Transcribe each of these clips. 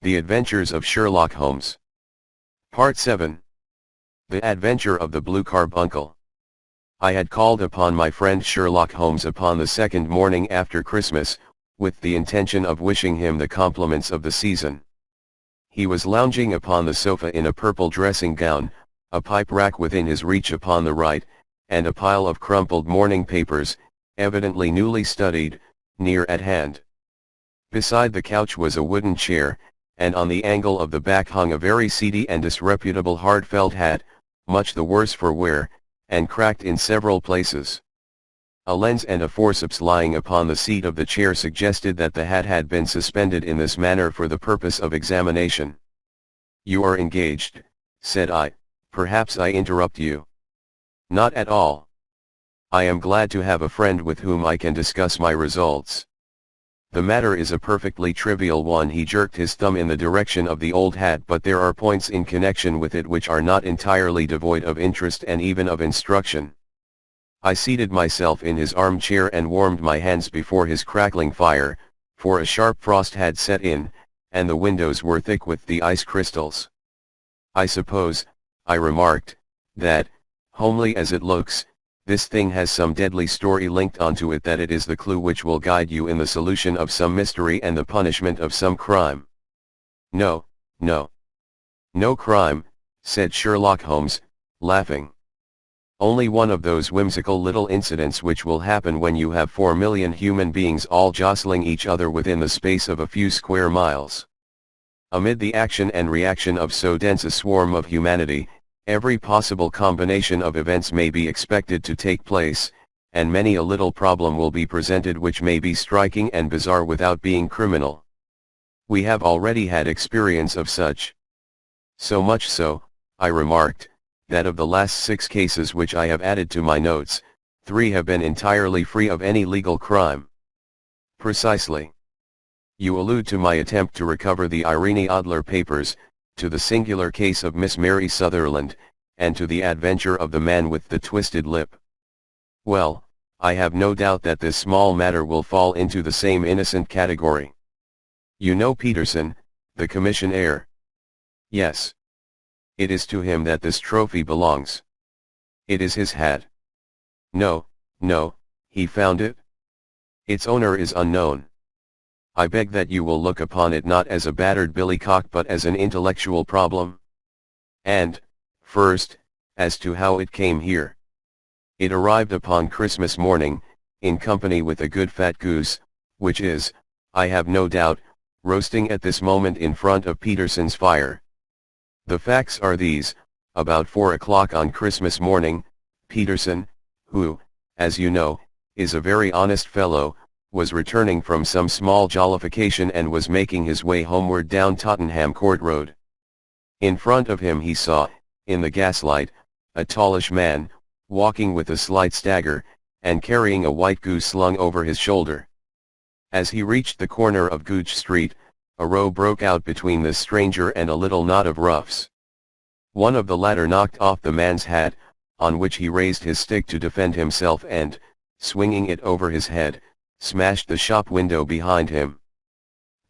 The Adventures of Sherlock Holmes. Part 7. The Adventure of the Blue Carbuncle. I had called upon my friend Sherlock Holmes upon the second morning after Christmas, with the intention of wishing him the compliments of the season. He was lounging upon the sofa in a purple dressing gown, a pipe rack within his reach upon the right, and a pile of crumpled morning papers, evidently newly studied, near at hand. Beside the couch was a wooden chair, and on the angle of the back hung a very seedy and disreputable hard felt hat, much the worse for wear, and cracked in several places. A lens and a forceps lying upon the seat of the chair suggested that the hat had been suspended in this manner for the purpose of examination. "You are engaged," said I. "Perhaps I interrupt you." "Not at all. I am glad to have a friend with whom I can discuss my results. The matter is a perfectly trivial one." He jerked his thumb in the direction of the old hat, "but there are points in connection with it which are not entirely devoid of interest and even of instruction." I seated myself in his armchair and warmed my hands before his crackling fire, for a sharp frost had set in, and the windows were thick with the ice crystals. "I suppose," I remarked, "that, homely as it looks, this thing has some deadly story linked onto it, that it is the clue which will guide you in the solution of some mystery and the punishment of some crime." "No, no. No crime," said Sherlock Holmes, laughing. "Only one of those whimsical little incidents which will happen when you have 4 million human beings all jostling each other within the space of a few square miles. Amid the action and reaction of so dense a swarm of humanity, every possible combination of events may be expected to take place, and many a little problem will be presented which may be striking and bizarre without being criminal. We have already had experience of such. So much so," I remarked, "that of the last 6 cases which I have added to my notes, 3 have been entirely free of any legal crime." "Precisely. You allude to my attempt to recover the Irene Adler papers, to the singular case of Miss Mary Sutherland, and to the adventure of the man with the twisted lip. Well, I have no doubt that this small matter will fall into the same innocent category. You know Peterson, the commissionaire?" "Yes. It is to him that this trophy belongs." "It is his hat." "No, no, he found it?" "Its owner is unknown. I beg that you will look upon it not as a battered billycock but as an intellectual problem. And, first, as to how it came here. It arrived upon Christmas morning, in company with a good fat goose, which is, I have no doubt, roasting at this moment in front of Peterson's fire. The facts are these: about 4 o'clock on Christmas morning, Peterson, who, as you know, is a very honest fellow, was returning from some small jollification and was making his way homeward down Tottenham Court Road. In front of him he saw, in the gaslight, a tallish man, walking with a slight stagger, and carrying a white goose slung over his shoulder. As he reached the corner of Gooch Street, a row broke out between this stranger and a little knot of roughs. One of the latter knocked off the man's hat, on which he raised his stick to defend himself and, swinging it over his head, smashed the shop window behind him.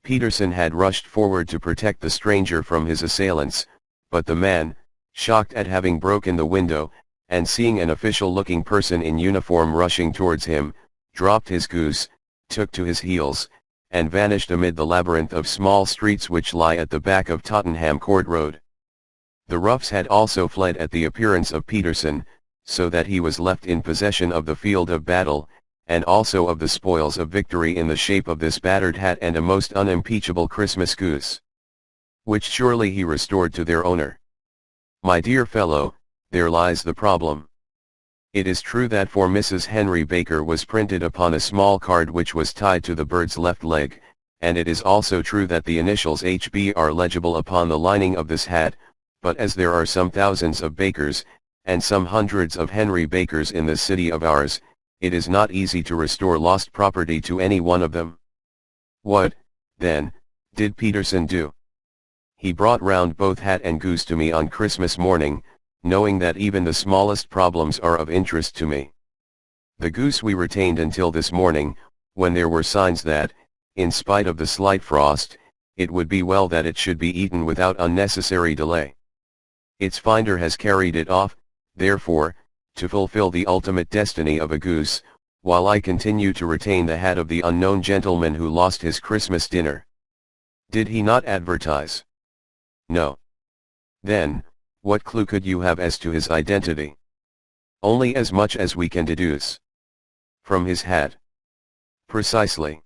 Peterson had rushed forward to protect the stranger from his assailants, but the man, shocked at having broken the window, and seeing an official-looking person in uniform rushing towards him, dropped his goose, took to his heels, and vanished amid the labyrinth of small streets which lie at the back of Tottenham Court Road. The roughs had also fled at the appearance of Peterson, so that he was left in possession of the field of battle, and also of the spoils of victory in the shape of this battered hat and a most unimpeachable Christmas goose, which surely he restored to their owner. My dear fellow, there lies the problem. It is true that for Mrs. Henry Baker was printed upon a small card which was tied to the bird's left leg, and it is also true that the initials HB are legible upon the lining of this hat, but as there are some thousands of Bakers, and some hundreds of Henry Bakers in this city of ours, it is not easy to restore lost property to any one of them. What, then, did Peterson do? He brought round both hat and goose to me on Christmas morning, knowing that even the smallest problems are of interest to me. The goose we retained until this morning, when there were signs that, in spite of the slight frost, it would be well that it should be eaten without unnecessary delay. Its finder has carried it off, therefore, to fulfill the ultimate destiny of a goose, while I continue to retain the hat of the unknown gentleman who lost his Christmas dinner. Did he not advertise? No. Then, what clue could you have as to his identity? Only as much as we can deduce. From his hat. Precisely.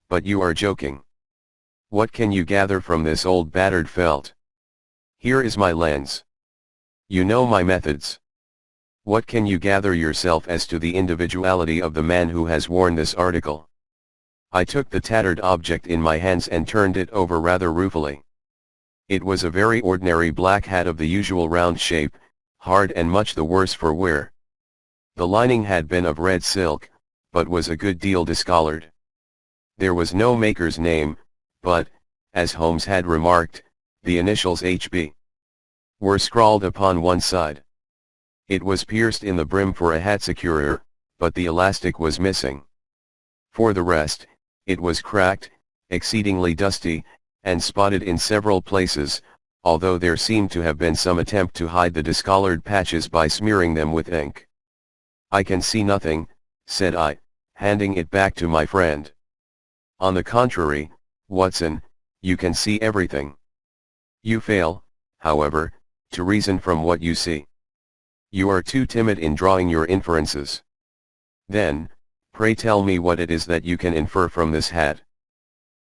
But you are joking. What can you gather from this old battered felt? Here is my lens. You know my methods. What can you gather yourself as to the individuality of the man who has worn this article? I took the tattered object in my hands and turned it over rather ruefully. It was a very ordinary black hat of the usual round shape, hard and much the worse for wear. The lining had been of red silk, but was a good deal discolored. There was no maker's name, but, as Holmes had remarked, the initials H.B. were scrawled upon one side. It was pierced in the brim for a hat securer, but the elastic was missing. For the rest, it was cracked, exceedingly dusty, and spotted in several places, although there seemed to have been some attempt to hide the discolored patches by smearing them with ink. I can see nothing, said I, handing it back to my friend. On the contrary, Watson, you can see everything. You fail, however, to reason from what you see. You are too timid in drawing your inferences. Then, pray tell me what it is that you can infer from this hat.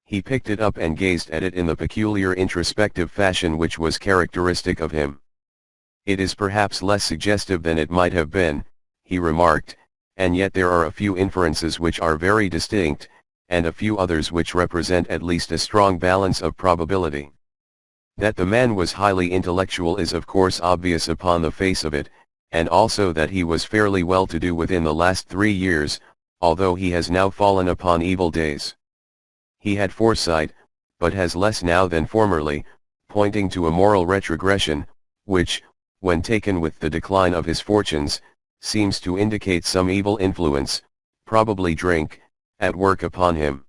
He picked it up and gazed at it in the peculiar introspective fashion which was characteristic of him. It is perhaps less suggestive than it might have been, he remarked, and yet there are a few inferences which are very distinct, and a few others which represent at least a strong balance of probability. That the man was highly intellectual is of course obvious upon the face of it, and also that he was fairly well to do within the last 3 years, although he has now fallen upon evil days. He had foresight, but has less now than formerly, pointing to a moral retrogression, which, when taken with the decline of his fortunes, seems to indicate some evil influence, probably drink, at work upon him.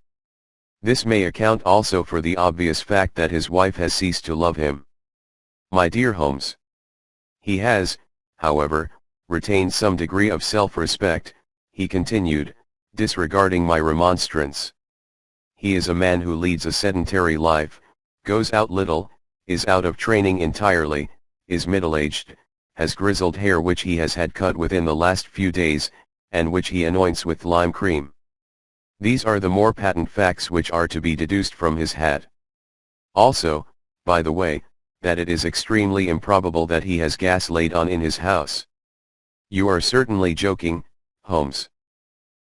This may account also for the obvious fact that his wife has ceased to love him. My dear Holmes. He has, however, retained some degree of self-respect, he continued, disregarding my remonstrance. He is a man who leads a sedentary life, goes out little, is out of training entirely, is middle-aged, has grizzled hair which he has had cut within the last few days, and which he anoints with lime cream. These are the more patent facts which are to be deduced from his hat. Also, by the way, that it is extremely improbable that he has gas laid on in his house. You are certainly joking, Holmes.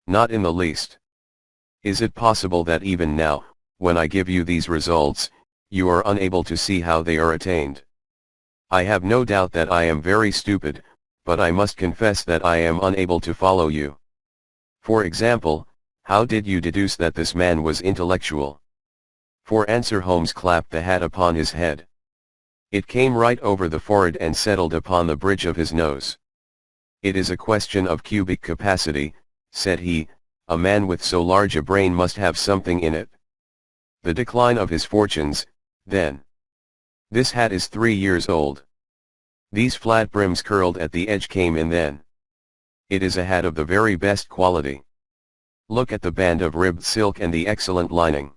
Not in the least. Is it possible that even now, when I give you these results, you are unable to see how they are attained? I have no doubt that I am very stupid, but I must confess that I am unable to follow you. For example, how did you deduce that this man was intellectual? For answer Holmes clapped the hat upon his head. It came right over the forehead and settled upon the bridge of his nose. It is a question of cubic capacity, said he. A man with so large a brain must have something in it. The decline of his fortunes, then. This hat is 3 years old. These flat brims curled at the edge came in then. It is a hat of the very best quality. Look at the band of ribbed silk and the excellent lining.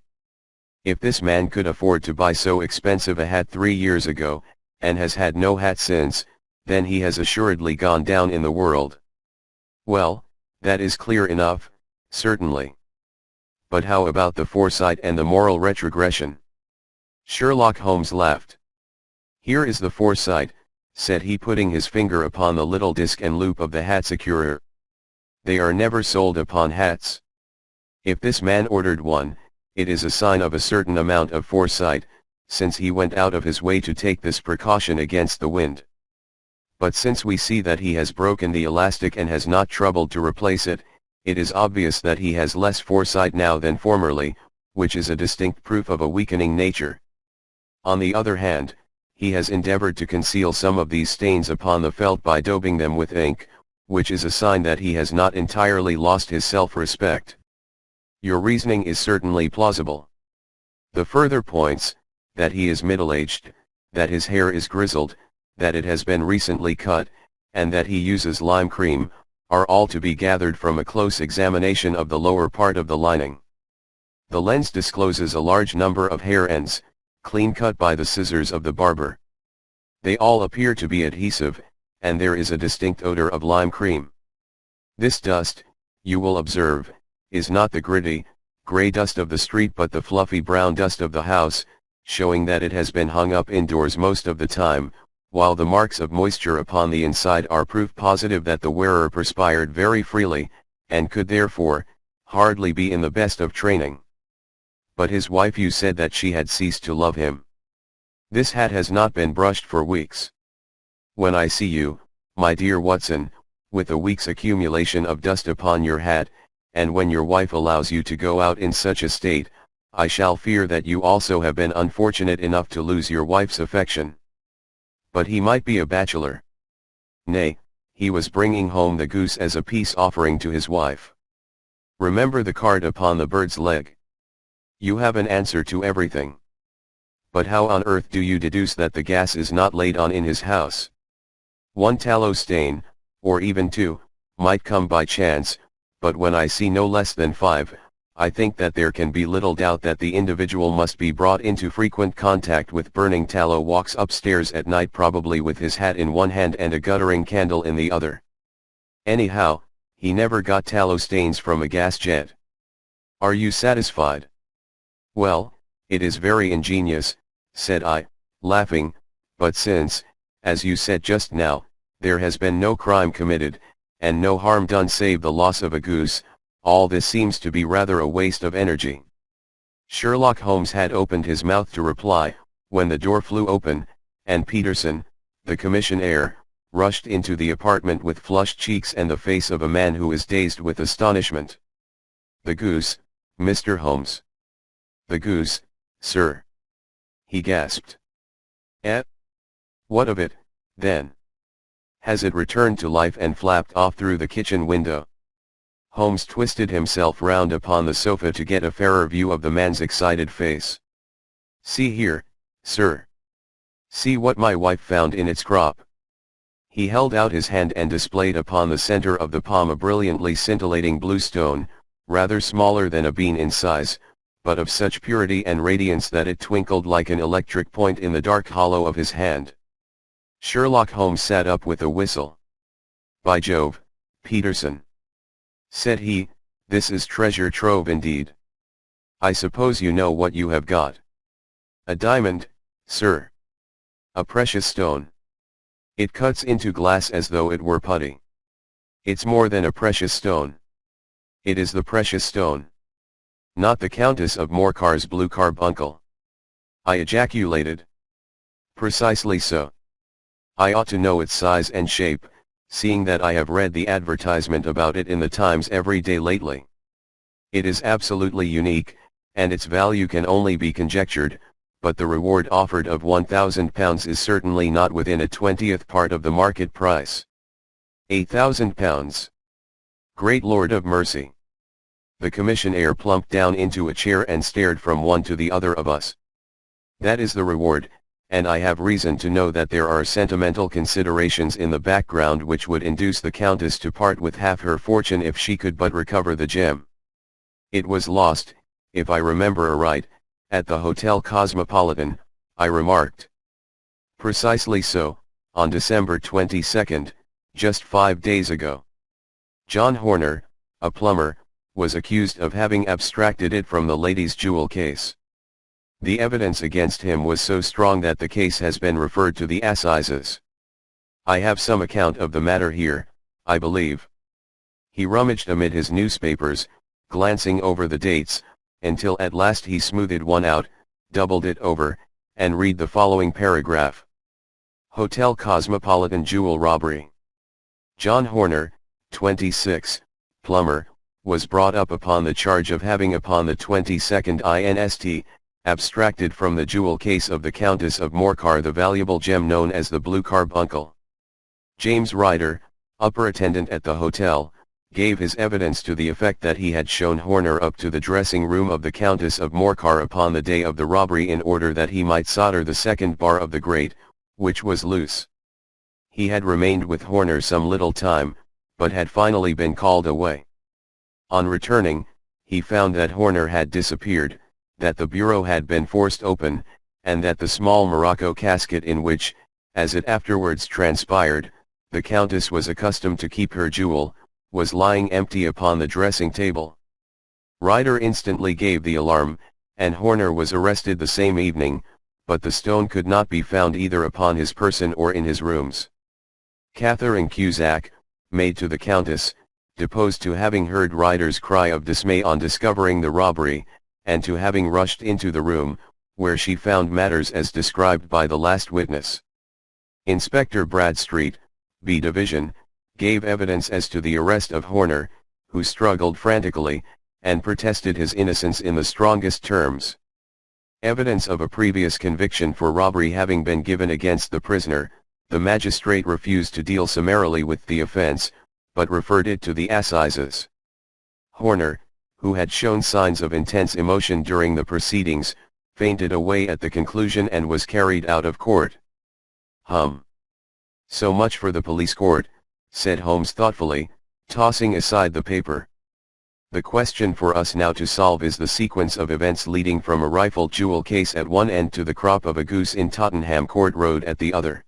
If this man could afford to buy so expensive a hat 3 years ago, and has had no hat since, then he has assuredly gone down in the world. Well, that is clear enough. Certainly. But how about the foresight and the moral retrogression? Sherlock Holmes laughed. Here is the foresight, said he, putting his finger upon the little disc and loop of the hat securer. They are never sold upon hats. If this man ordered one, it is a sign of a certain amount of foresight, since he went out of his way to take this precaution against the wind. But since we see that he has broken the elastic and has not troubled to replace it, it is obvious that he has less foresight now than formerly, which is a distinct proof of a weakening nature. On the other hand, he has endeavored to conceal some of these stains upon the felt by daubing them with ink, which is a sign that he has not entirely lost his self-respect. Your reasoning is certainly plausible. The further points, that he is middle-aged, that his hair is grizzled, that it has been recently cut, and that he uses lime cream, are all to be gathered from a close examination of the lower part of the lining. The lens discloses a large number of hair ends, clean cut by the scissors of the barber. They all appear to be adhesive, and there is a distinct odor of lime cream. This dust, you will observe, is not the gritty, gray dust of the street but the fluffy brown dust of the house, showing that it has been hung up indoors most of the time, while the marks of moisture upon the inside are proof positive that the wearer perspired very freely, and could therefore, hardly be in the best of training. But his wife, you said that she had ceased to love him. This hat has not been brushed for weeks. When I see you, my dear Watson, with a week's accumulation of dust upon your hat, and when your wife allows you to go out in such a state, I shall fear that you also have been unfortunate enough to lose your wife's affection. But he might be a bachelor. Nay, he was bringing home the goose as a peace offering to his wife. Remember the card upon the bird's leg. You have an answer to everything. But how on earth do you deduce that the gas is not laid on in his house? One tallow stain, or even two, might come by chance, but when I see no less than 5, I think that there can be little doubt that the individual must be brought into frequent contact with burning tallow, walks upstairs at night probably with his hat in one hand and a guttering candle in the other. Anyhow, he never got tallow stains from a gas jet. Are you satisfied? Well, it is very ingenious, said I, laughing, but since, as you said just now, there has been no crime committed, and no harm done save the loss of a goose, all this seems to be rather a waste of energy. Sherlock Holmes had opened his mouth to reply, when the door flew open, and Peterson, the commissionaire, rushed into the apartment with flushed cheeks and the face of a man who is dazed with astonishment. The goose, Mr. Holmes. The goose, sir. He gasped. Eh? What of it, then? Has it returned to life and flapped off through the kitchen window? Holmes twisted himself round upon the sofa to get a fairer view of the man's excited face. See here, sir. See what my wife found in its crop. He held out his hand and displayed upon the center of the palm a brilliantly scintillating blue stone, rather smaller than a bean in size, but of such purity and radiance that it twinkled like an electric point in the dark hollow of his hand. Sherlock Holmes sat up with a whistle. By Jove, Peterson, said he, this is treasure trove indeed. I suppose you know what you have got. A diamond, sir. A precious stone. It cuts into glass as though it were putty. It's more than a precious stone. It is the precious stone. Not the Countess of Morcar's blue carbuncle. I ejaculated. Precisely so. I ought to know its size and shape, seeing that I have read the advertisement about it in the Times every day lately. It is absolutely unique, and its value can only be conjectured, but the reward offered of £1,000 is certainly not within a 20th part of the market price. £1,000. Great Lord of mercy. The commissionaire plumped down into a chair and stared from one to the other of us. That is the reward, and I have reason to know that there are sentimental considerations in the background which would induce the Countess to part with half her fortune if she could but recover the gem. It was lost, if I remember aright, at the Hotel Cosmopolitan, I remarked. Precisely so, on December 22nd, just 5 days ago. John Horner, a plumber, was accused of having abstracted it from the lady's jewel case. The evidence against him was so strong that the case has been referred to the assizes. I have some account of the matter here, I believe. He rummaged amid his newspapers, glancing over the dates, until at last he smoothed one out, doubled it over, and read the following paragraph. Hotel Cosmopolitan jewel robbery. John Horner, 26, plumber, was brought up upon the charge of having upon the 22nd inst. Abstracted from the jewel case of the Countess of Morcar the valuable gem known as the Blue Carbuncle. James Ryder, upper attendant at the hotel, gave his evidence to the effect that he had shown Horner up to the dressing room of the Countess of Morcar upon the day of the robbery in order that he might solder the second bar of the grate, which was loose. He had remained with Horner some little time, but had finally been called away. On returning, he found that Horner had disappeared, that the bureau had been forced open, and that the small morocco casket in which, as it afterwards transpired, the Countess was accustomed to keep her jewel, was lying empty upon the dressing table. Ryder instantly gave the alarm, and Horner was arrested the same evening, but the stone could not be found either upon his person or in his rooms. Catherine Cusack, maid to the Countess, deposed to having heard Ryder's cry of dismay on discovering the robbery, and to having rushed into the room, where she found matters as described by the last witness. Inspector Bradstreet, B Division, gave evidence as to the arrest of Horner, who struggled frantically, and protested his innocence in the strongest terms. Evidence of a previous conviction for robbery having been given against the prisoner, the magistrate refused to deal summarily with the offense, but referred it to the assizes. Horner, who had shown signs of intense emotion during the proceedings, fainted away at the conclusion and was carried out of court. So much for the police court, said Holmes thoughtfully, tossing aside the paper. The question for us now to solve is the sequence of events leading from a rifled jewel case at one end to the crop of a goose in Tottenham Court Road at the other.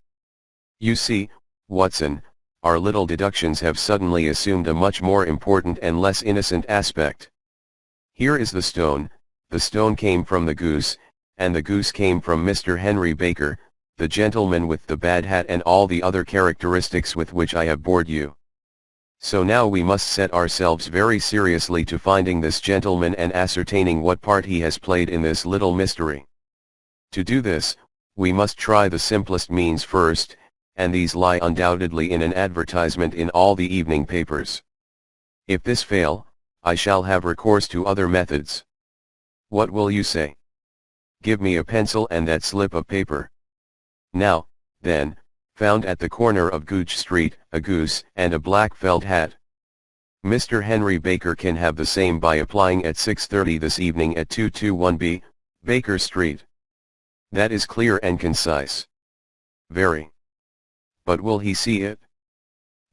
You see, Watson, our little deductions have suddenly assumed a much more important and less innocent aspect. Here is the stone came from the goose, and the goose came from Mr. Henry Baker, the gentleman with the bad hat and all the other characteristics with which I have bored you. So now we must set ourselves very seriously to finding this gentleman and ascertaining what part he has played in this little mystery. To do this, we must try the simplest means first, and these lie undoubtedly in an advertisement in all the evening papers. If this fail, I shall have recourse to other methods. What will you say? Give me a pencil and that slip of paper. Now, then, found at the corner of Gooch Street, a goose and a black felt hat. Mr. Henry Baker can have the same by applying at 6:30 this evening at 221B, Baker Street. That is clear and concise. Very. But will he see it?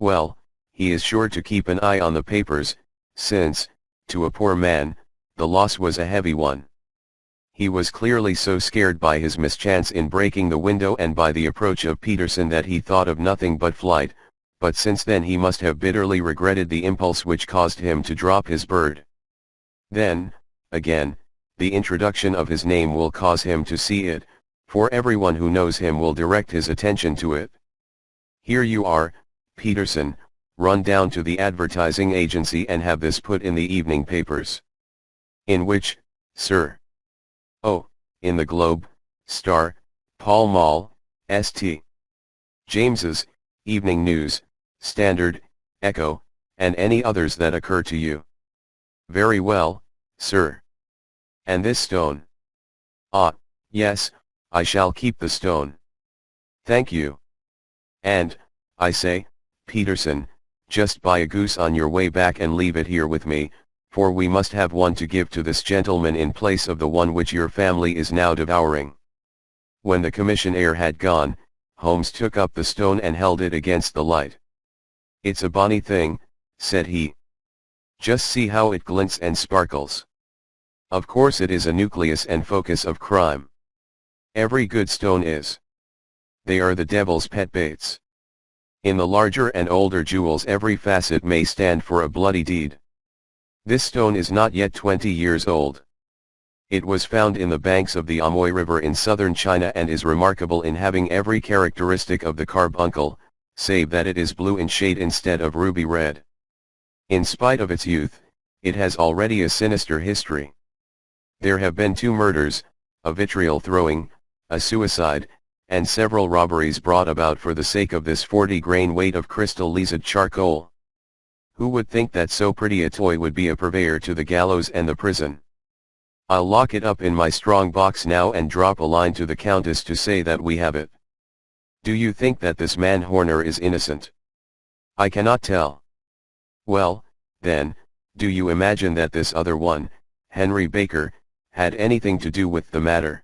Well, he is sure to keep an eye on the papers, since, to a poor man, the loss was a heavy one. He was clearly so scared by his mischance in breaking the window and by the approach of Peterson that he thought of nothing but flight, but since then he must have bitterly regretted the impulse which caused him to drop his bird. Then, again, the introduction of his name will cause him to see it, for everyone who knows him will direct his attention to it. Here you are, Peterson, run down to the advertising agency and have this put in the evening papers. In which, sir? Oh, in the Globe, Star, Pall Mall, St. James's, Evening News, Standard, Echo, and any others that occur to you. Very well, sir. And this stone? Ah, yes, I shall keep the stone. Thank you. And, I say, Peterson, just buy a goose on your way back and leave it here with me, for we must have one to give to this gentleman in place of the one which your family is now devouring. When the commissionaire had gone, Holmes took up the stone and held it against the light. It's a bonny thing, said he. Just see how it glints and sparkles. Of course it is a nucleus and focus of crime. Every good stone is. They are the devil's pet baits. In the larger and older jewels every facet may stand for a bloody deed. This stone is not yet 20 years old. It was found in the banks of the Amoy River in southern China and is remarkable in having every characteristic of the carbuncle, save that it is blue in shade instead of ruby red. In spite of its youth, it has already a sinister history. There have been 2 murders, a vitriol throwing, a suicide, and several robberies brought about for the sake of this 40-grain weight of crystal leased charcoal. Who would think that so pretty a toy would be a purveyor to the gallows and the prison? I'll lock it up in my strong box now and drop a line to the Countess to say that we have it. Do you think that this man Horner is innocent? I cannot tell. Well, then, do you imagine that this other one, Henry Baker, had anything to do with the matter?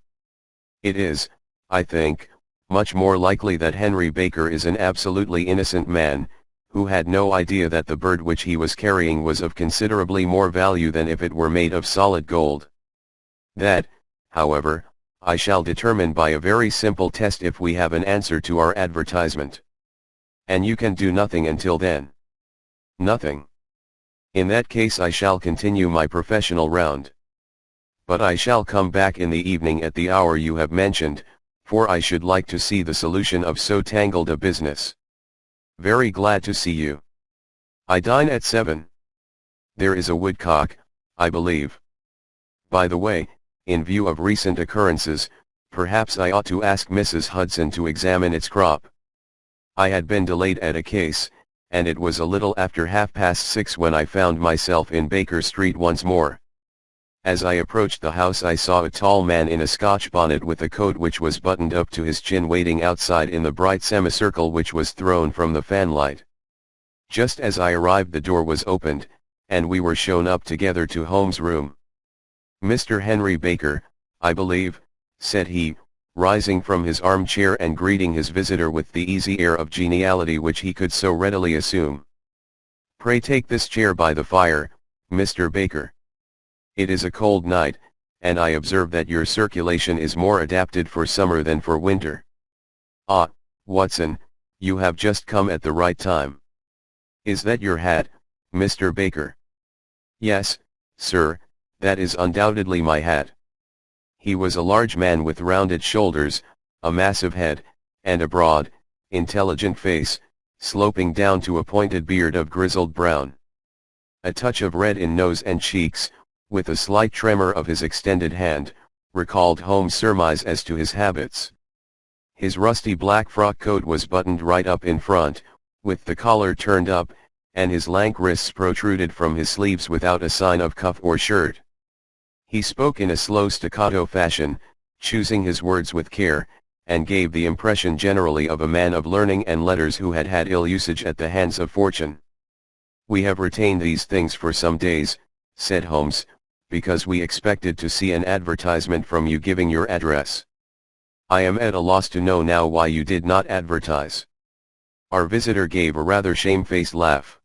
It is, I think, much more likely that Henry Baker is an absolutely innocent man, who had no idea that the bird which he was carrying was of considerably more value than if it were made of solid gold. That, however, I shall determine by a very simple test if we have an answer to our advertisement. And you can do nothing until then. Nothing. In that case I shall continue my professional round. But I shall come back in the evening at the hour you have mentioned, for I should like to see the solution of so tangled a business. Very glad to see you. I dine at 7. There is a woodcock, I believe. By the way, in view of recent occurrences, perhaps I ought to ask Mrs. Hudson to examine its crop. I had been delayed at a case, and it was a little after 6:30 when I found myself in Baker Street once more. As I approached the house I saw a tall man in a Scotch bonnet with a coat which was buttoned up to his chin waiting outside in the bright semicircle which was thrown from the fanlight. Just as I arrived the door was opened, and we were shown up together to Holmes' room. "Mr. Henry Baker, I believe," said he, rising from his armchair and greeting his visitor with the easy air of geniality which he could so readily assume. "Pray take this chair by the fire, Mr. Baker. It is a cold night, and I observe that your circulation is more adapted for summer than for winter. Ah, Watson, you have just come at the right time. Is that your hat, Mr. Baker?" "Yes, sir, that is undoubtedly my hat." He was a large man with rounded shoulders, a massive head, and a broad, intelligent face, sloping down to a pointed beard of grizzled brown. A touch of red in nose and cheeks, with a slight tremor of his extended hand, recalled Holmes' surmise as to his habits. His rusty black frock coat was buttoned right up in front, with the collar turned up, and his lank wrists protruded from his sleeves without a sign of cuff or shirt. He spoke in a slow staccato fashion, choosing his words with care, and gave the impression generally of a man of learning and letters who had had ill usage at the hands of fortune. "We have retained these things for some days," said Holmes, "because we expected to see an advertisement from you giving your address. I am at a loss to know now why you did not advertise." Our visitor gave a rather shamefaced laugh.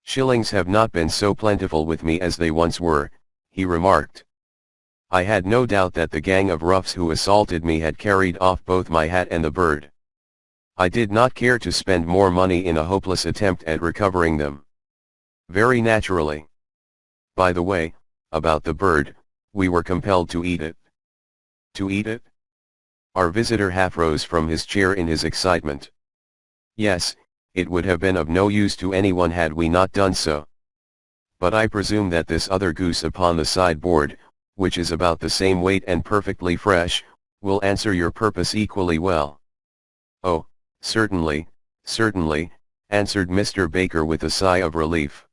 "Shillings have not been so plentiful with me as they once were," he remarked. "I had no doubt that the gang of roughs who assaulted me had carried off both my hat and the bird. I did not care to spend more money in a hopeless attempt at recovering them. Very naturally. By the way, about the bird, we were compelled to eat it." "To eat it?" Our visitor half rose from his chair in his excitement. "Yes, it would have been of no use to anyone had we not done so. But I presume that this other goose upon the sideboard, which is about the same weight and perfectly fresh, will answer your purpose equally well." "Oh, certainly, certainly," answered Mr. Baker with a sigh of relief.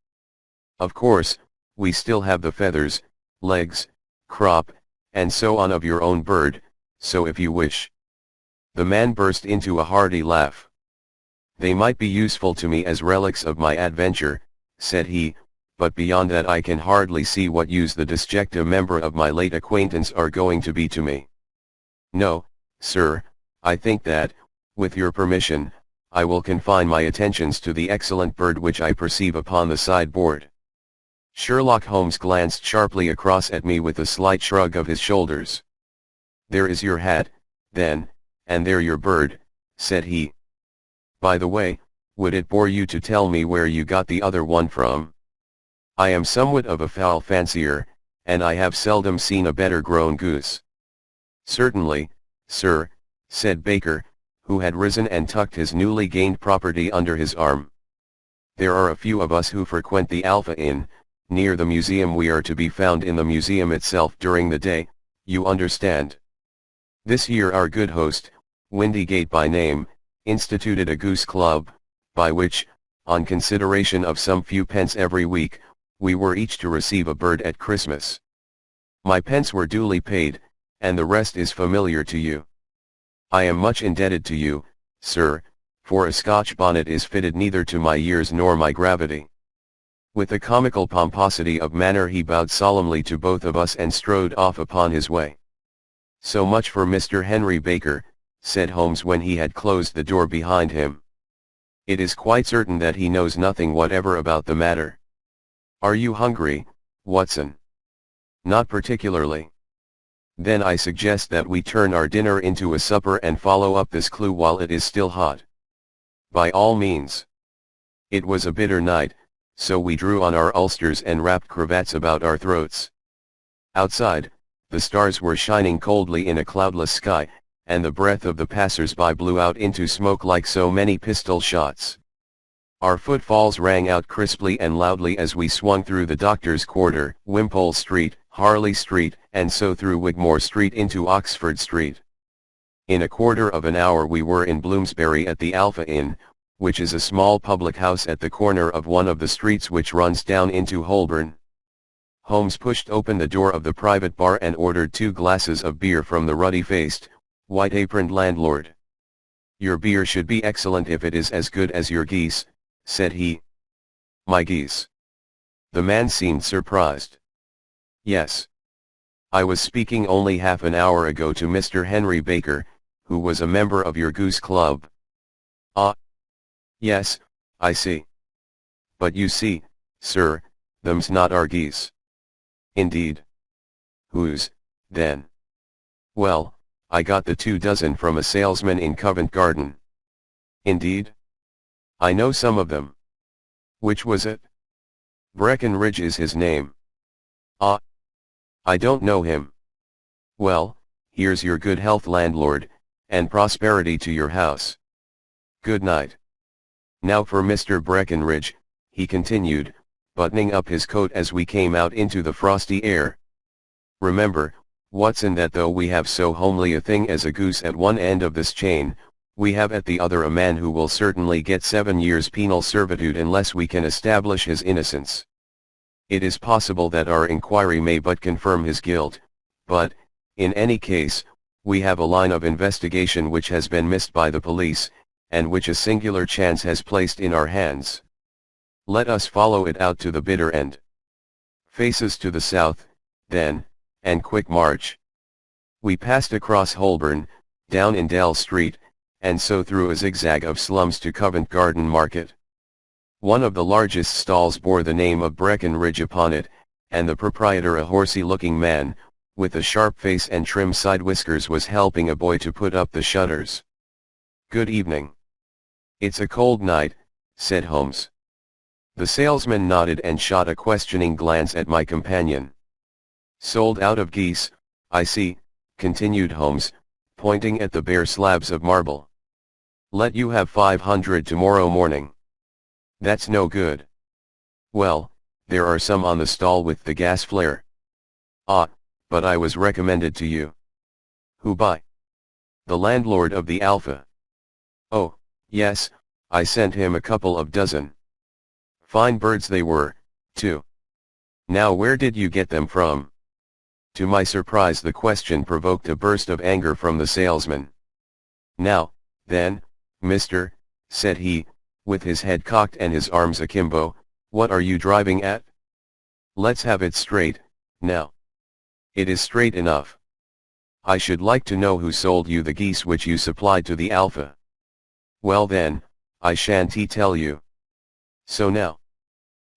"Of course, we still have the feathers, legs, crop, and so on of your own bird, so if you wish—" The man burst into a hearty laugh. "They might be useful to me as relics of my adventure," said he, "but beyond that I can hardly see what use the disjecta membra of my late acquaintance are going to be to me. No, sir, I think that, with your permission, I will confine my attentions to the excellent bird which I perceive upon the sideboard." Sherlock Holmes glanced sharply across at me with a slight shrug of his shoulders. "There is your hat, then, and there your bird," said he. "By the way, would it bore you to tell me where you got the other one from? I am somewhat of a fowl fancier, and I have seldom seen a better grown goose." "Certainly, sir," said Baker, who had risen and tucked his newly gained property under his arm. "There are a few of us who frequent the Alpha Inn, near the museum. We are to be found in the museum itself during the day, you understand. This year our good host, Windygate by name, instituted a goose club, by which, on consideration of some few pence every week, we were each to receive a bird at Christmas. My pence were duly paid, and the rest is familiar to you. I am much indebted to you, sir, for a Scotch bonnet is fitted neither to my years nor my gravity. With a comical pomposity of manner he bowed solemnly to both of us and strode off upon his way. "So much for Mr. Henry Baker," said Holmes when he had closed the door behind him. "It is quite certain that he knows nothing whatever about the matter. Are you hungry, Watson?" "Not particularly." "Then I suggest that we turn our dinner into a supper and follow up this clue while it is still hot." "By all means." It was a bitter night, so we drew on our ulsters and wrapped cravats about our throats. Outside, the stars were shining coldly in a cloudless sky, and the breath of the passers-by blew out into smoke like so many pistol shots. Our footfalls rang out crisply and loudly as we swung through the Doctor's Quarter, Wimpole Street, Harley Street, and so through Wigmore Street into Oxford Street. In a quarter of an hour we were in Bloomsbury at the Alpha Inn, which is a small public house at the corner of one of the streets which runs down into Holborn. Holmes pushed open the door of the private bar and ordered 2 glasses of beer from the ruddy-faced, white-aproned landlord. "Your beer should be excellent if it is as good as your geese," said he. "My geese?" The man seemed surprised. "Yes. I was speaking only half an hour ago to Mr. Henry Baker, who was a member of your goose club." "Ah. Yes, I see. But you see, sir, them's not our geese." "Indeed. Whose, then?" "Well, I got the 2 dozen from a salesman in Covent Garden." "Indeed? I know some of them." "Which was it?" "Breckenridge is his name." "Ah. I don't know him." "Well, here's your good health, landlord, and prosperity to your house. Good night. Now for Mr. Breckenridge," he continued, buttoning up his coat as we came out into the frosty air. "Remember, Watson, that though we have so homely a thing as a goose at one end of this chain, we have at the other a man who will certainly get 7 years penal servitude unless we can establish his innocence. It is possible that our inquiry may but confirm his guilt, but, in any case, we have a line of investigation which has been missed by the police, and which a singular chance has placed in our hands. Let us follow it out to the bitter end. Faces to the south, then, and quick march." We passed across Holborn, down Indell Street, and so through a zigzag of slums to Covent Garden Market. One of the largest stalls bore the name of Breckenridge upon it, and the proprietor, a horsey-looking man, with a sharp face and trim side whiskers, was helping a boy to put up the shutters. "Good evening." "It's a cold night," said Holmes. The salesman nodded and shot a questioning glance at my companion. "Sold out of geese, I see," continued Holmes, pointing at the bare slabs of marble. "Let you have 500 tomorrow morning." "That's no good." "Well, there are some on the stall with the gas flare." "Ah, but I was recommended to you." "Who by?" "The landlord of the Alpha." "Oh, yes, I sent him a couple of dozen. Fine birds they were, too. Now where did you get them from?" To my surprise the question provoked a burst of anger from the salesman. "Now, then, mister," said he, with his head cocked and his arms akimbo, "what are you driving at? Let's have it straight, now." "It is straight enough. I should like to know who sold you the geese which you supplied to the Alpha." "Well then, I shan't tell you." "So now?"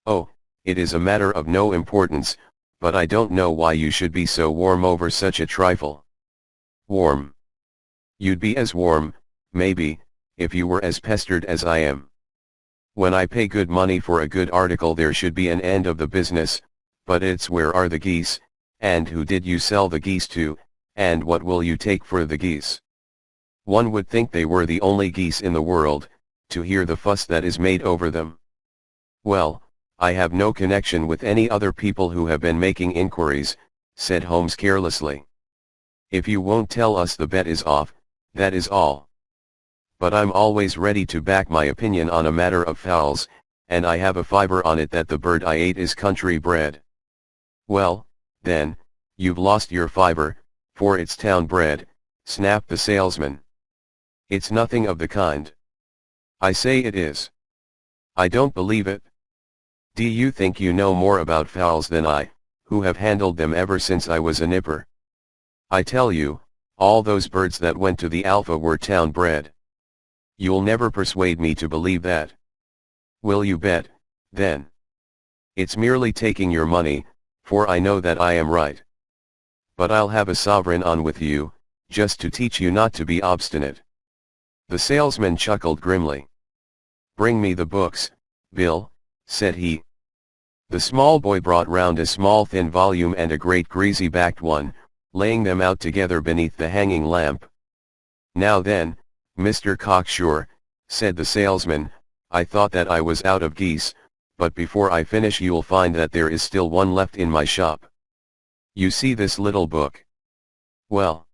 "Oh, it is a matter of no importance, but I don't know why you should be so warm over such a trifle." "Warm? You'd be as warm, maybe, if you were as pestered as I am. When I pay good money for a good article there should be an end of the business, but it's where are the geese, and who did you sell the geese to, and what will you take for the geese? One would think they were the only geese in the world, to hear the fuss that is made over them." "Well, I have no connection with any other people who have been making inquiries," said Holmes carelessly. "If you won't tell us the bet is off, that is all. But I'm always ready to back my opinion on a matter of fowls, and I have a fiver on it that the bird I ate is country bred." "Well, then, you've lost your fiver, for it's town bred," snapped the salesman. "It's nothing of the kind." "I say it is." "I don't believe it." Do you think you know more about fowls than I, who have handled them ever since I was a nipper? I tell you, all those birds that went to the Alpha were town bred. You'll never persuade me to believe that. Will you bet, then? It's merely taking your money, for I know that I am right. But I'll have a sovereign on with you, just to teach you not to be obstinate. The salesman chuckled grimly. Bring me the books, Bill, said he. The small boy brought round a small thin volume and a great greasy-backed one, laying them out together beneath the hanging lamp. Now then, Mr. Cocksure, said the salesman, I thought that I was out of geese, but before I finish you'll find that there is still one left in my shop. You see this little book? Well,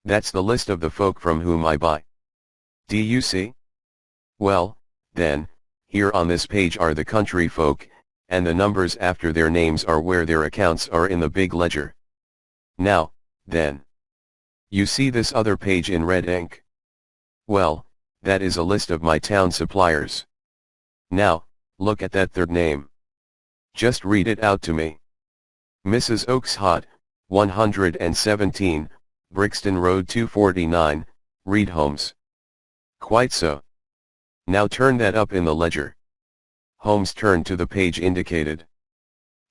that's the list of the folk from whom I buy. Do you see? Well, then, here on this page are the country folk, and the numbers after their names are where their accounts are in the big ledger. Now, then. You see this other page in red ink? Well, that is a list of my town suppliers. Now, look at that third name. Just read it out to me. Mrs. Oakes Hot, 117, Brixton Road 249, Reed Holmes. Quite so. Now turn that up in the ledger. Holmes turned to the page indicated.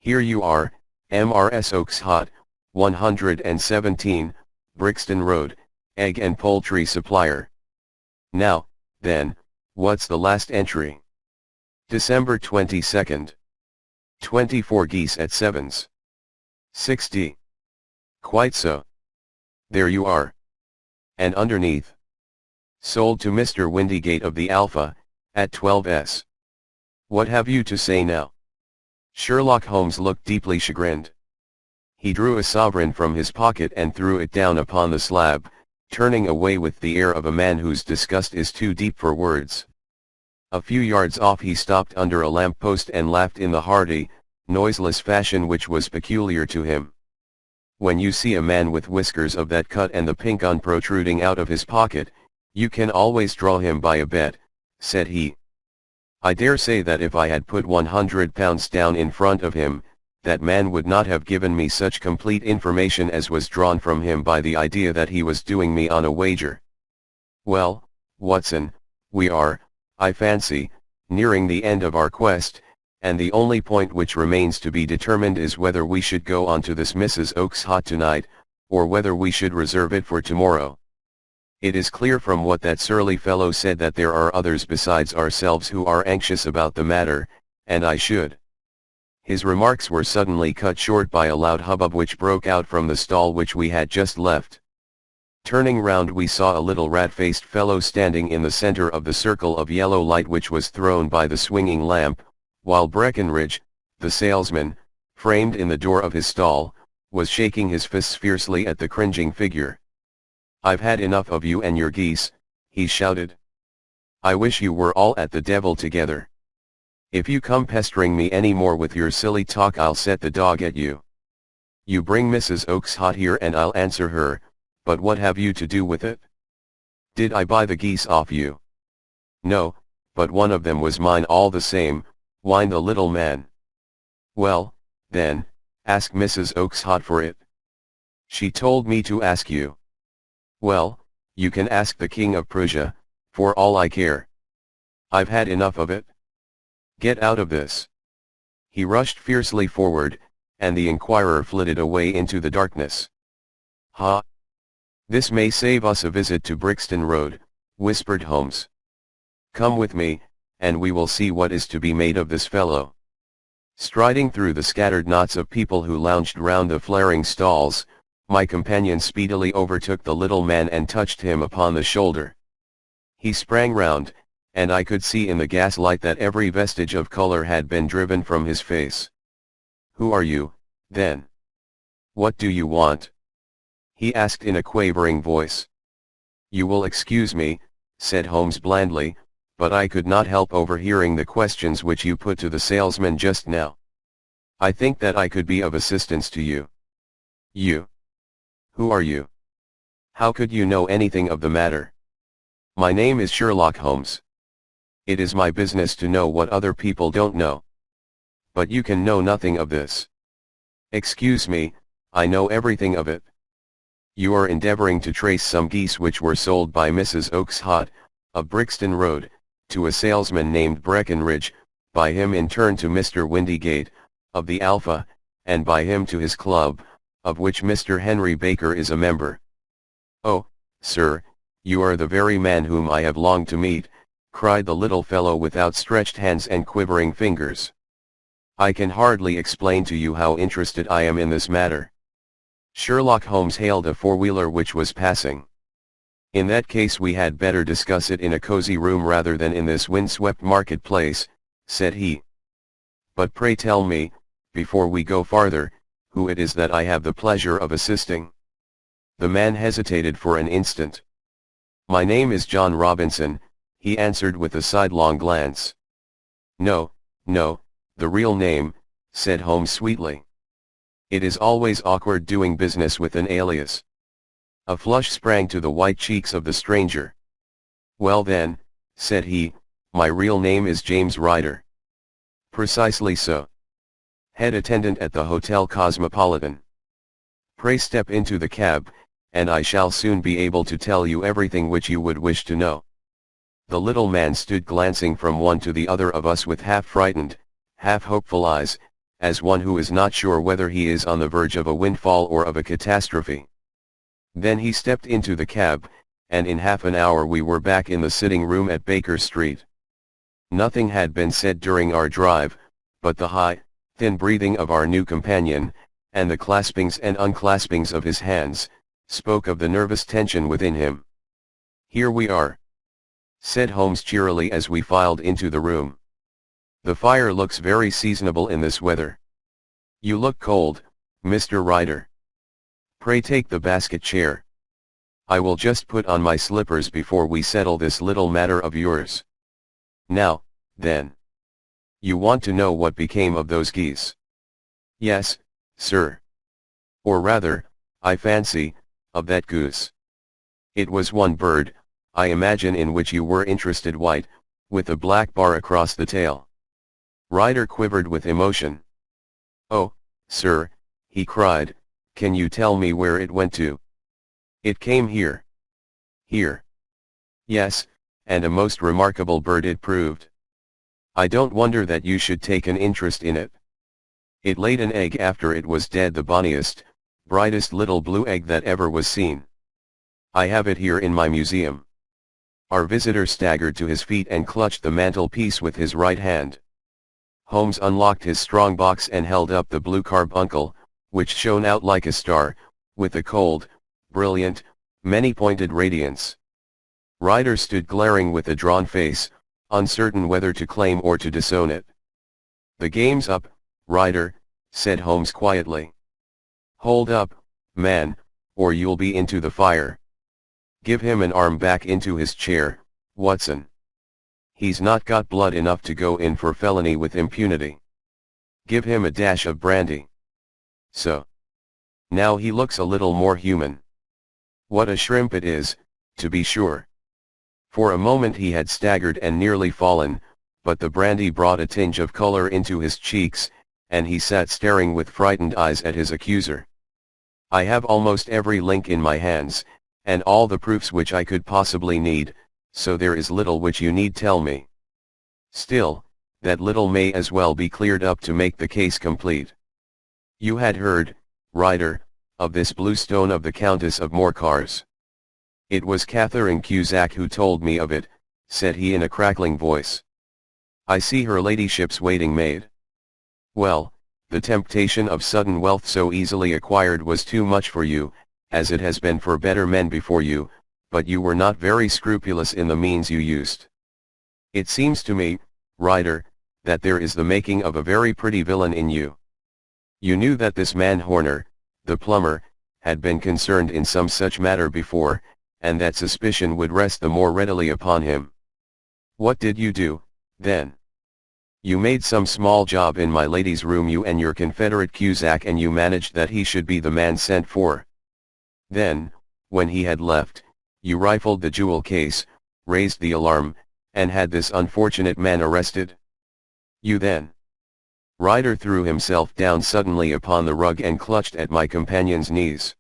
Here you are, Mrs. Oakes Hot, 117, Brixton Road, egg and poultry supplier. Now, then, what's the last entry? December 22nd. 24 geese at sevens. 60. Quite so. There you are. And underneath. Sold to Mr. Windygate of the Alpha, at 12s. What have you to say now? Sherlock Holmes looked deeply chagrined. He drew a sovereign from his pocket and threw it down upon the slab, turning away with the air of a man whose disgust is too deep for words. A few yards off he stopped under a lamp-post and laughed in the hearty, noiseless fashion which was peculiar to him. When you see a man with whiskers of that cut and the pink un protruding out of his pocket, you can always draw him by a bet, said he. I dare say that if I had put £100 down in front of him, that man would not have given me such complete information as was drawn from him by the idea that he was doing me on a wager. Well, Watson, we are, I fancy, nearing the end of our quest, and the only point which remains to be determined is whether we should go on to this Mrs. Oakes Hot tonight, or whether we should reserve it for tomorrow. It is clear from what that surly fellow said that there are others besides ourselves who are anxious about the matter, and I should. His remarks were suddenly cut short by a loud hubbub which broke out from the stall which we had just left. Turning round we saw a little rat-faced fellow standing in the center of the circle of yellow light which was thrown by the swinging lamp, while Breckenridge, the salesman, framed in the door of his stall, was shaking his fists fiercely at the cringing figure. I've had enough of you and your geese, he shouted. I wish you were all at the devil together. If you come pestering me any more with your silly talk I'll set the dog at you. You bring Mrs. Oakes Hot here and I'll answer her, but what have you to do with it? Did I buy the geese off you? No, but one of them was mine all the same, whined the little man. Well, then, ask Mrs. Oakes Hot for it. She told me to ask you. Well, you can ask the King of Prussia, for all I care. I've had enough of it. Get out of this. He rushed fiercely forward, and the inquirer flitted away into the darkness. Ha! This may save us a visit to Brixton Road, whispered Holmes. Come with me, and we will see what is to be made of this fellow. Striding through the scattered knots of people who lounged round the flaring stalls, my companion speedily overtook the little man and touched him upon the shoulder. He sprang round, and I could see in the gaslight that every vestige of color had been driven from his face. Who are you, then? What do you want? He asked in a quavering voice. You will excuse me, said Holmes blandly, but I could not help overhearing the questions which you put to the salesman just now. I think that I could be of assistance to you. You? Who are you? How could you know anything of the matter? My name is Sherlock Holmes. It is my business to know what other people don't know. But you can know nothing of this. Excuse me, I know everything of it. You are endeavoring to trace some geese which were sold by Mrs. Oakeshott, of Brixton Road, to a salesman named Breckenridge, by him in turn to Mr. Windygate, of the Alpha, and by him to his club, of which Mr. Henry Baker is a member. Oh, sir, you are the very man whom I have longed to meet, cried the little fellow with outstretched hands and quivering fingers. I can hardly explain to you how interested I am in this matter. Sherlock Holmes hailed a four-wheeler which was passing. In that case we had better discuss it in a cozy room rather than in this windswept marketplace, said he. But pray tell me, before we go farther, who it is that I have the pleasure of assisting. The man hesitated for an instant. My name is John Robinson, he answered with a sidelong glance. No, the real name, said Holmes sweetly. It is always awkward doing business with an alias. A flush sprang to the white cheeks of the stranger. Well then, said he, my real name is James Ryder. Precisely so. Head attendant at the Hotel Cosmopolitan. Pray step into the cab, and I shall soon be able to tell you everything which you would wish to know. The little man stood glancing from one to the other of us with half-frightened, half-hopeful eyes, as one who is not sure whether he is on the verge of a windfall or of a catastrophe. Then he stepped into the cab, and in half an hour we were back in the sitting room at Baker Street. Nothing had been said during our drive, but the high, thin breathing of our new companion, and the claspings and unclaspings of his hands, spoke of the nervous tension within him. Here we are, said Holmes cheerily as we filed into the room. The fire looks very seasonable in this weather. You look cold, Mr. Ryder. Pray take the basket chair. I will just put on my slippers before we settle this little matter of yours. Now, then. You want to know what became of those geese? Yes, sir. Or rather, I fancy, of that goose. It was one bird, I imagine, in which you were interested, white, with a black bar across the tail. Ryder quivered with emotion. Oh, sir, he cried, can you tell me where it went to? It came here. Here. Yes, and a most remarkable bird it proved. I don't wonder that you should take an interest in it. It laid an egg after it was dead, the bonniest, brightest little blue egg that ever was seen. I have it here in my museum. Our visitor staggered to his feet and clutched the mantelpiece with his right hand. Holmes unlocked his strong box and held up the blue carbuncle, which shone out like a star, with a cold, brilliant, many-pointed radiance. Ryder stood glaring with a drawn face, uncertain whether to claim or to disown it. The game's up, Ryder, said Holmes quietly. Hold up, man, or you'll be into the fire. Give him an arm back into his chair, Watson. He's not got blood enough to go in for felony with impunity. Give him a dash of brandy. So. Now he looks a little more human. What a shrimp it is, to be sure. For a moment he had staggered and nearly fallen, but the brandy brought a tinge of color into his cheeks, and he sat staring with frightened eyes at his accuser. I have almost every link in my hands, and all the proofs which I could possibly need, so there is little which you need tell me. Still, that little may as well be cleared up to make the case complete. You had heard, Ryder, of this blue stone of the Countess of Morcar's. It was Catherine Cusack who told me of it, said he in a crackling voice. I see her ladyship's waiting maid. Well, the temptation of sudden wealth so easily acquired was too much for you, as it has been for better men before you, but you were not very scrupulous in the means you used. It seems to me, Ryder, that there is the making of a very pretty villain in you. You knew that this man Horner, the plumber, had been concerned in some such matter before, and that suspicion would rest the more readily upon him. What did you do, then? You made some small job in my lady's room, you and your confederate Cusack, and you managed that he should be the man sent for. Then, when he had left, you rifled the jewel case, raised the alarm, and had this unfortunate man arrested. You then Ryder threw himself down suddenly upon the rug and clutched at my companion's knees.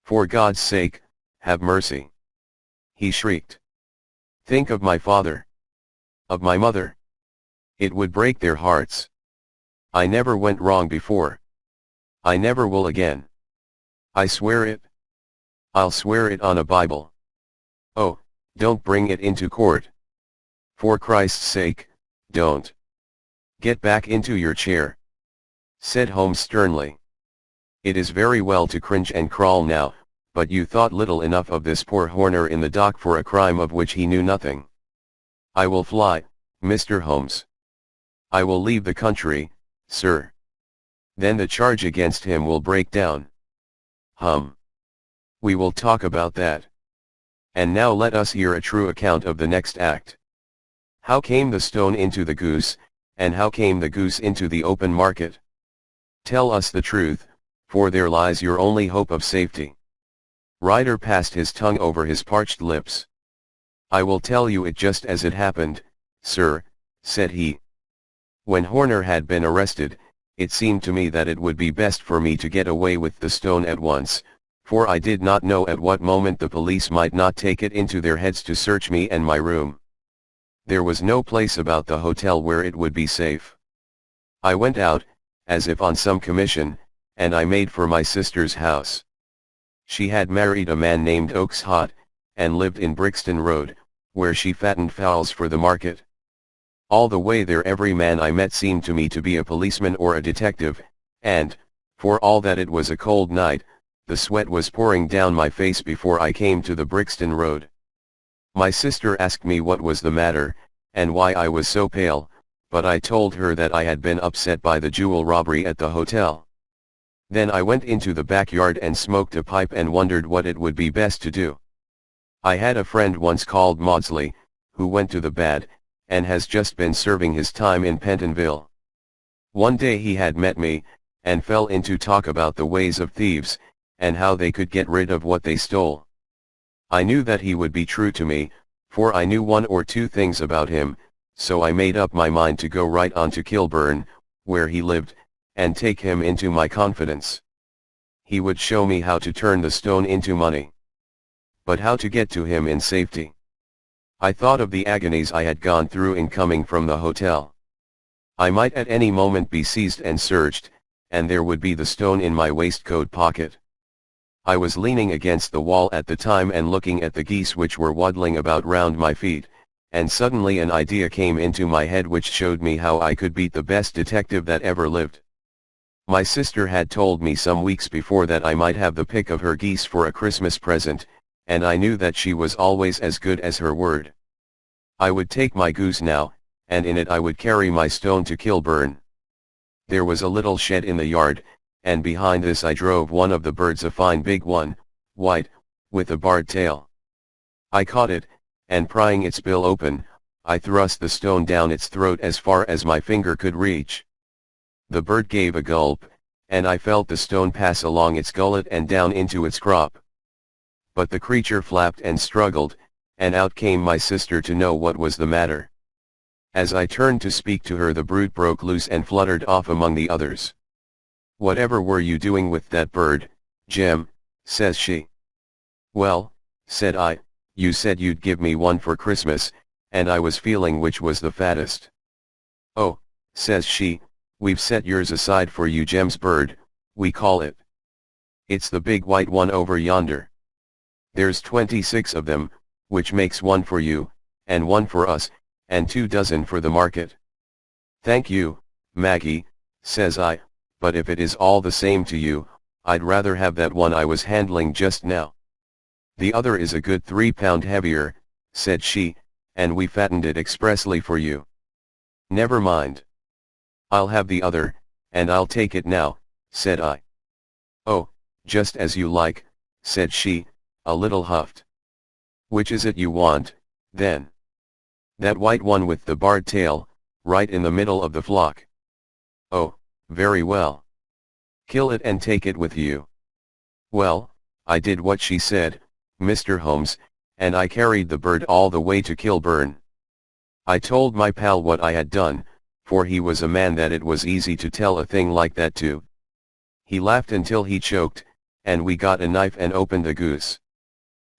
"For God's sake, have mercy!" he shrieked. "Think of my father. Of my mother. It would break their hearts. I never went wrong before. I never will again. I swear it. I'll swear it on a Bible. Oh, don't bring it into court. For Christ's sake, don't. Get back into your chair," said Holmes sternly. "It is very well to cringe and crawl now, but you thought little enough of this poor Horner in the dock for a crime of which he knew nothing. I will fly, Mr. Holmes. I will leave the country, sir. Then the charge against him will break down. We will talk about that. And now let us hear a true account of the next act. How came the stone into the goose, and how came the goose into the open market? Tell us the truth, for there lies your only hope of safety." Ryder passed his tongue over his parched lips. "I will tell you it just as it happened, sir," said he. "When Horner had been arrested, it seemed to me that it would be best for me to get away with the stone at once, for I did not know at what moment the police might not take it into their heads to search me and my room. There was no place about the hotel where it would be safe. I went out, as if on some commission, and I made for my sister's house. She had married a man named Oakes Hot, and lived in Brixton Road, where she fattened fowls for the market. All the way there every man I met seemed to me to be a policeman or a detective, and, for all that it was a cold night, the sweat was pouring down my face before I came to the Brixton Road. My sister asked me what was the matter, and why I was so pale, but I told her that I had been upset by the jewel robbery at the hotel. Then I went into the backyard and smoked a pipe and wondered what it would be best to do. I had a friend once called Maudsley, who went to the bad, and has just been serving his time in Pentonville. One day he had met me, and fell into talk about the ways of thieves, and how they could get rid of what they stole. I knew that he would be true to me, for I knew one or two things about him, so I made up my mind to go right on to Kilburn, where he lived, and take him into my confidence. He would show me how to turn the stone into money. But how to get to him in safety? I thought of the agonies I had gone through in coming from the hotel. I might at any moment be seized and searched, and there would be the stone in my waistcoat pocket. I was leaning against the wall at the time and looking at the geese which were waddling about round my feet, and suddenly an idea came into my head which showed me how I could beat the best detective that ever lived. My sister had told me some weeks before that I might have the pick of her geese for a Christmas present, and I knew that she was always as good as her word. I would take my goose now, and in it I would carry my stone to Kilburn. There was a little shed in the yard, and behind this I drove one of the birds, a fine big one, white, with a barred tail. I caught it, and prying its bill open, I thrust the stone down its throat as far as my finger could reach. The bird gave a gulp, and I felt the stone pass along its gullet and down into its crop. But the creature flapped and struggled, and out came my sister to know what was the matter. As I turned to speak to her, the brute broke loose and fluttered off among the others. "Whatever were you doing with that bird, Jem?" says she. "Well," said I, "you said you'd give me one for Christmas, and I was feeling which was the fattest." "Oh," says she, "we've set yours aside for you, Jem's bird, we call it. It's the big white one over yonder. There's 26 of them, which makes one for you, and one for us, and 2 dozen for the market." "Thank you, Maggie," says I, "but if it is all the same to you, I'd rather have that one I was handling just now. The other is a good 3 pound heavier," said she, "and we fattened it expressly for you." "Never mind. I'll have the other, and I'll take it now," said I. "Oh, just as you like," said she, a little huffed. "Which is it you want, then?" "That white one with the barred tail, right in the middle of the flock." "Oh, very well. Kill it and take it with you." Well, I did what she said, Mr. Holmes, and I carried the bird all the way to Kilburn. I told my pal what I had done, for he was a man that it was easy to tell a thing like that to. He laughed until he choked, and we got a knife and opened the goose.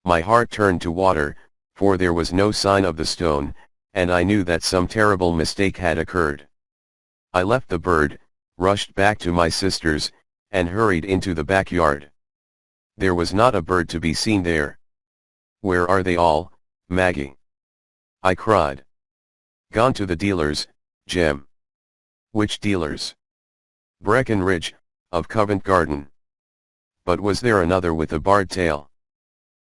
My heart turned to water, for there was no sign of the stone, and I knew that some terrible mistake had occurred. I left the bird, rushed back to my sister's, and hurried into the backyard. There was not a bird to be seen there. "Where are they all, Maggie?" I cried. "Gone to the dealers, Jem." "Which dealers?" "Breckenridge, of Covent Garden." "But was there another with a barred tail?"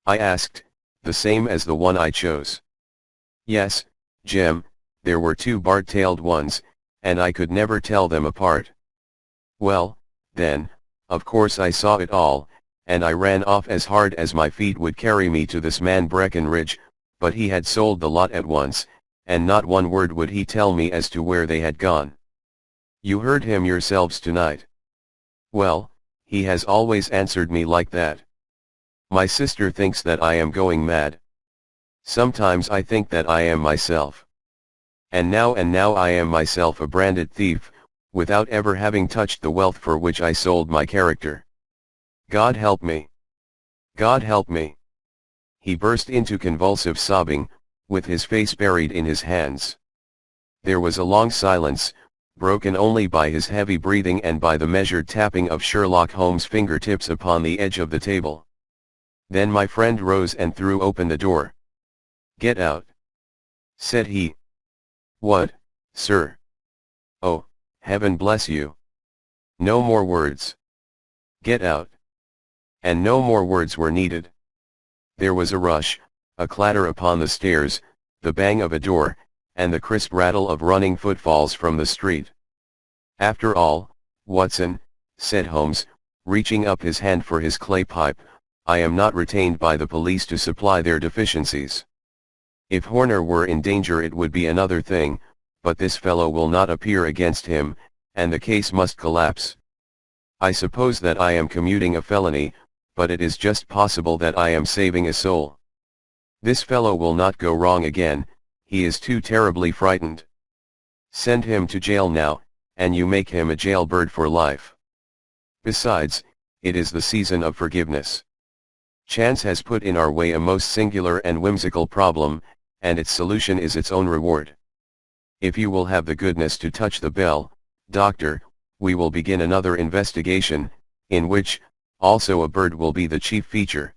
I asked, "the same as the one I chose?" "Yes, Jem, there were two barred-tailed ones, and I could never tell them apart." "Well, then, of course I saw it all, and I ran off as hard as my feet would carry me to this man Breckenridge, but he had sold the lot at once, and not one word would he tell me as to where they had gone." "You heard him yourselves tonight?" "Well, he has always answered me like that. My sister thinks that I am going mad. Sometimes I think that I am myself. And now I am myself a branded thief, without ever having touched the wealth for which I sold my character. God help me! God help me!" He burst into convulsive sobbing, with his face buried in his hands. There was a long silence, broken only by his heavy breathing and by the measured tapping of Sherlock Holmes' fingertips upon the edge of the table. Then my friend rose and threw open the door. "Get out," said he. "What, sir?" "Oh, heaven bless you! No more words. Get out." And no more words were needed. There was a rush, a clatter upon the stairs, the bang of a door, and the crisp rattle of running footfalls from the street. "After all, Watson," said Holmes, reaching up his hand for his clay pipe, "I am not retained by the police to supply their deficiencies. If Horner were in danger it would be another thing, but this fellow will not appear against him, and the case must collapse. I suppose that I am commuting a felony, but it is just possible that I am saving a soul. This fellow will not go wrong again, he is too terribly frightened. Send him to jail now, and you make him a jailbird for life. Besides, it is the season of forgiveness. Chance has put in our way a most singular and whimsical problem, and its solution is its own reward. If you will have the goodness to touch the bell, Doctor, we will begin another investigation, in which, also a bird will be the chief feature."